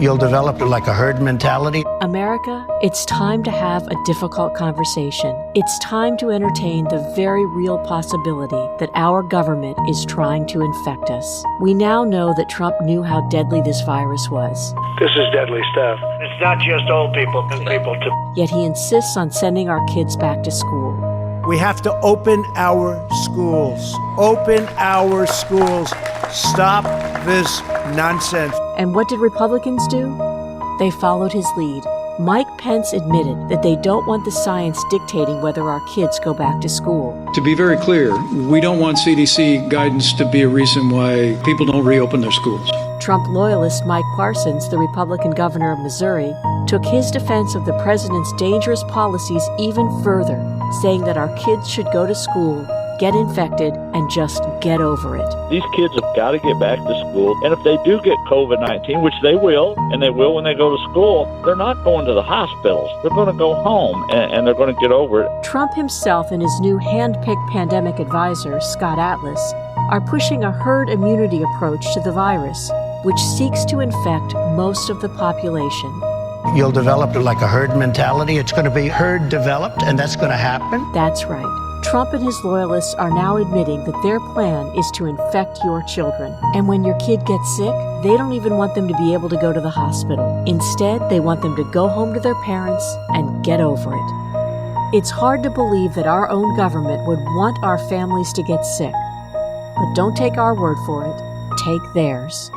You'll develop like a herd mentality. America, it's time to have a difficult conversation. It's time to entertain the very real possibility that our government is trying to infect us. We now know that Trump knew how deadly this virus was. This is deadly stuff. It's not just old people, it's people too. Yet he insists on sending our kids back to school. We have to open our schools. Open our schools. Stop this nonsense. And what did Republicans do? They followed his lead. Mike Pence admitted that they don't want the science dictating whether our kids go back to school. To be very clear, we don't want CDC guidance to be a reason why people don't reopen their schools. Trump loyalist Mike Parsons, the Republican governor of Missouri, took his defense of the president's dangerous policies even further, saying that our kids should go to school, get infected, and just get over it. These kids have got to get back to school, and if they do get COVID-19, which they will, and they will when they go to school, they're not going to the hospitals. They're going to go home, and they're going to get over it. Trump himself and his new hand-picked pandemic advisor, Scott Atlas, are pushing a herd immunity approach to the virus, which seeks to infect most of the population. You'll develop like a herd mentality. It's going to be herd developed, and that's going to happen. That's right. Trump and his loyalists are now admitting that their plan is to infect your children. And when your kid gets sick, they don't even want them to be able to go to the hospital. Instead, they want them to go home to their parents and get over it. It's hard to believe that our own government would want our families to get sick. But don't take our word for it. Take theirs.